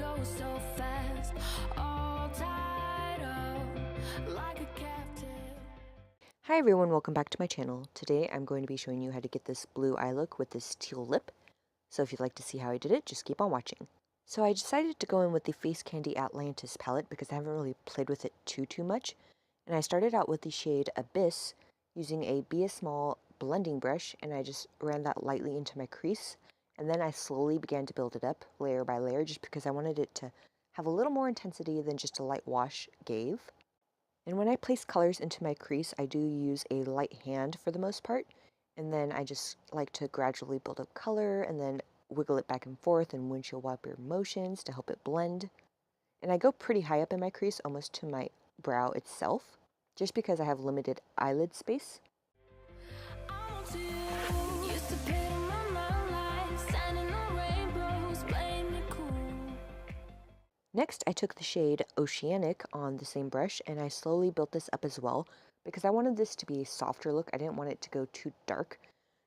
go so fast, all tied up like a captive. Hi everyone, welcome back to my channel. Today I'm going to be showing you how to get this blue eye look with this teal lip. So if you'd like to see how I did it, just keep on watching. So I decided to go in with the Facecandy Atlantis palette because I haven't really played with it too much. And I started out with the shade Abyss using a Be a Small blending brush, and I just ran that lightly into my crease. And then I slowly began to build it up layer by layer just because I wanted it to have a little more intensity than just a light wash gave. And when I place colors into my crease, I do use a light hand for the most part, and then I just like to gradually build up color and then wiggle it back and forth in windshield wiper motions to help it blend. And I go pretty high up in my crease, almost to my brow itself, just because I have limited eyelid space. Next, I took the shade Oceanic on the same brush, and I slowly built this up as well because I wanted this to be a softer look. I didn't want it to go too dark.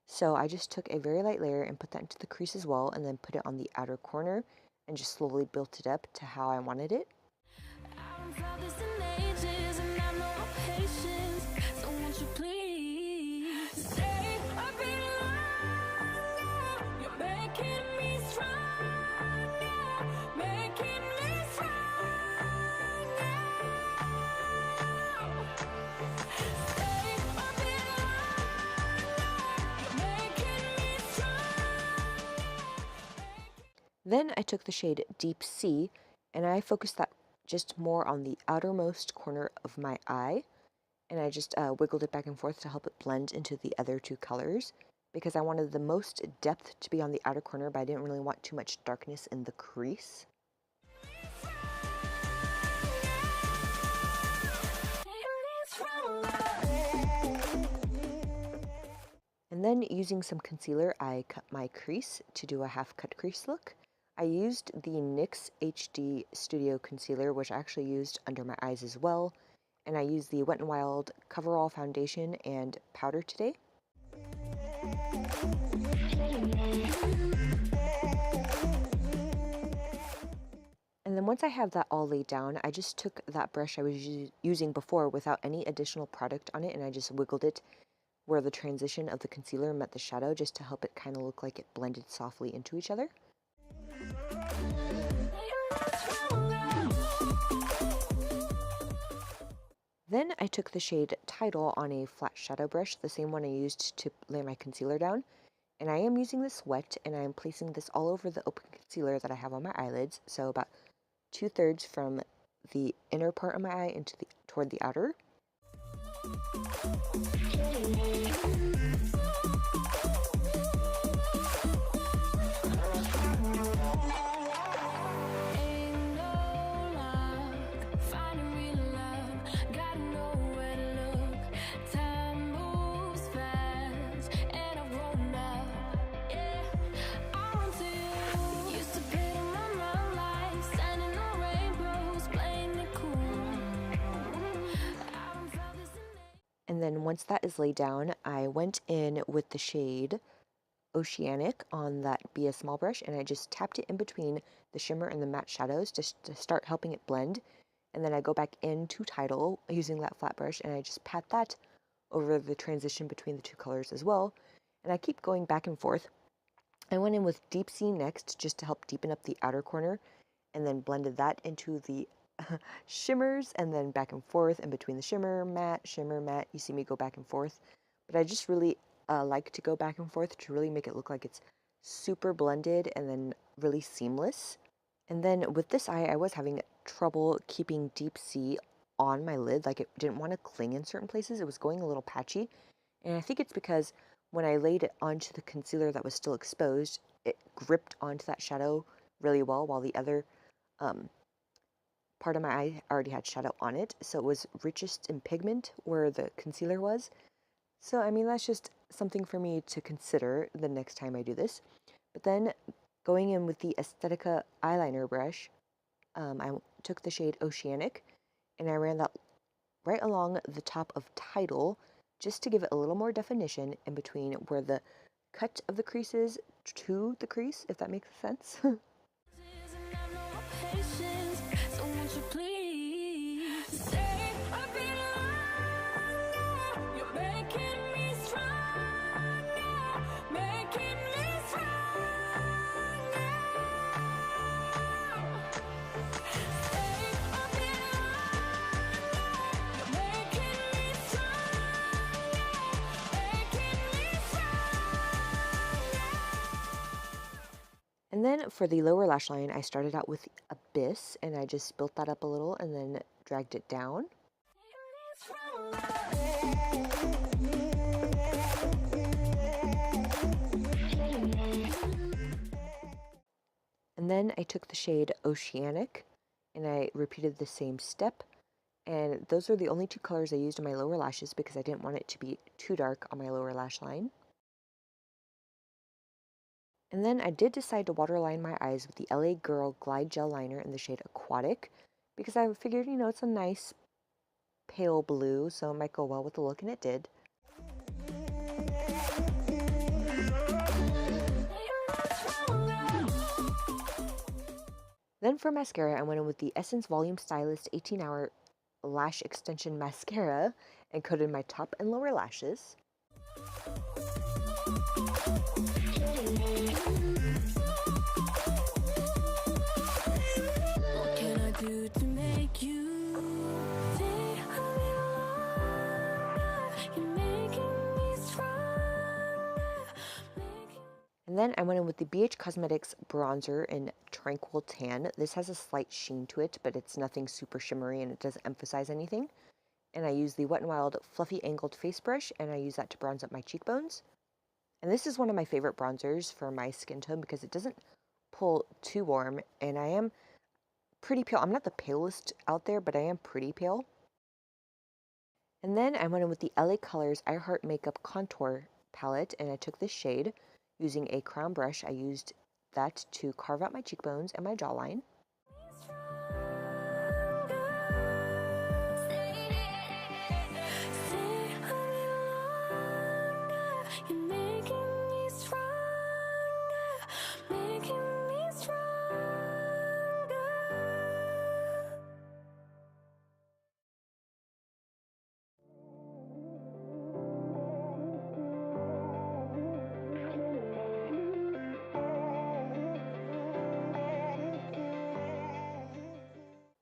So I just took a very light layer and put that into the crease as well, and then put it on the outer corner and just slowly built it up to how I wanted it. Then I took the shade Deep Sea, and I focused that just more on the outermost corner of my eye, and I just wiggled it back and forth to help it blend into the other two colors, because I wanted the most depth to be on the outer corner, but I didn't really want too much darkness in the crease. And then using some concealer, I cut my crease to do a half cut crease look. I used the NYX HD Studio Concealer, which I actually used under my eyes as well. And I used the Wet n Wild Coverall Foundation and powder today. And then once I have that all laid down, I just took that brush I was using before without any additional product on it, and I just wiggled it where the transition of the concealer met the shadow, just to help it kind of look like it blended softly into each other. Then I took the shade Tidal on a flat shadow brush, the same one I used to lay my concealer down. And I am using this wet, and I am placing this all over the open concealer that I have on my eyelids, so about 2/3 from the inner part of my eye into toward the outer. And then once that is laid down, I went in with the shade Oceanic on that Be a Small brush, and I just tapped it in between the shimmer and the matte shadows just to start helping it blend. And then I go back into Tidal using that flat brush, and I just pat that over the transition between the two colors as well. And I keep going back and forth. I went in with Deep Sea next just to help deepen up the outer corner, and then blended that into the shimmers, and then back and forth in between the shimmer, matte. You see me go back and forth, but I just really like to go back and forth to really make it look like it's super blended and then really seamless. And then with this eye, I was having trouble keeping Deep Sea on my lid. Like, it didn't want to cling in certain places. It was going a little patchy, and I think it's because when I laid it onto the concealer that was still exposed, it gripped onto that shadow really well, while the other part of my eye already had shadow on it, so it was richest in pigment where the concealer was. So I mean, that's just something for me to consider the next time I do this. But then going in with the Aesthetica eyeliner brush, I took the shade Oceanic, and I ran that right along the top of Tidal just to give it a little more definition in between where the cut of the crease is to the crease, if that makes sense. And then for the lower lash line, I started out with Abyss, and I just built that up a little and then dragged it down. And then I took the shade Oceanic, and I repeated the same step. And those are the only two colors I used on my lower lashes because I didn't want it to be too dark on my lower lash line. And then I did decide to waterline my eyes with the LA Girl Glide Gel Liner in the shade Aquatic because I figured, it's a nice pale blue, so it might go well with the look, and it did. Then for mascara, I went in with the Essence Volume Stylist 18-Hour Lash Extension Mascara and coated my top and lower lashes. What can I do to make you stay a little longer? You're making me stronger. And then I went in with the BH Cosmetics bronzer in Tranquil Tan. This has a slight sheen to it, but it's nothing super shimmery and it doesn't emphasize anything. And I use the Wet n Wild Fluffy Angled Face Brush, and I use that to bronze up my cheekbones. And this is one of my favorite bronzers for my skin tone because it doesn't pull too warm, and I am pretty pale. I'm not the palest out there, but I am pretty pale. And then I went in with the LA Colors I Heart Makeup Contour Palette, and I took this shade. Using a crown brush, I used that to carve out my cheekbones and my jawline.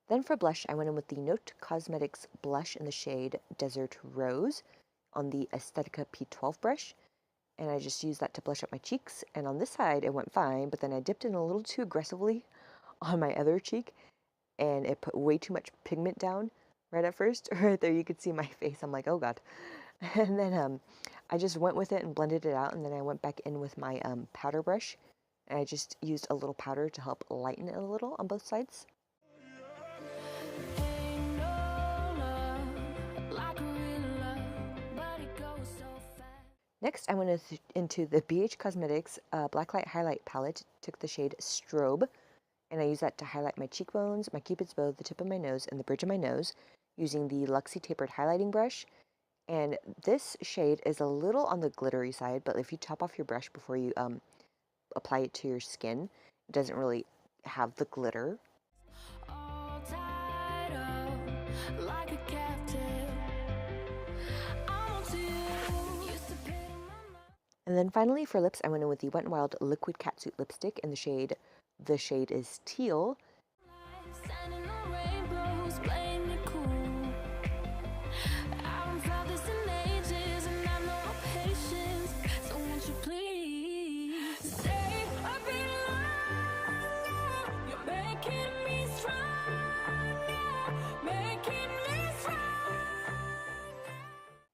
Then for blush, I went in with the Note Cosmetics blush in the shade Desert Rose on the Aesthetica P12 brush. And I just used that to blush up my cheeks. And on this side, it went fine, but then I dipped in a little too aggressively on my other cheek, and it put way too much pigment down right at first. Right there, you could see my face. I'm like, oh God. And then I just went with it and blended it out, and then I went back in with my powder brush. And I just used a little powder to help lighten it a little on both sides. Next, I went into the BH Cosmetics Blacklight Highlight Palette, took the shade Strobe, and I used that to highlight my cheekbones, my cupid's bow, the tip of my nose, and the bridge of my nose, using the Luxie Tapered Highlighting Brush. And this shade is a little on the glittery side, but if you top off your brush before you apply it to your skin, it doesn't really have the glitter. And then finally for lips, I went in with the Wet n Wild Liquid Catsuit Lipstick in the shade is Teal.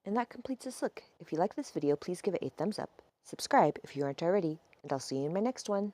And that completes this look. If you like this video, please give it a thumbs up, subscribe if you aren't already, and I'll see you in my next one.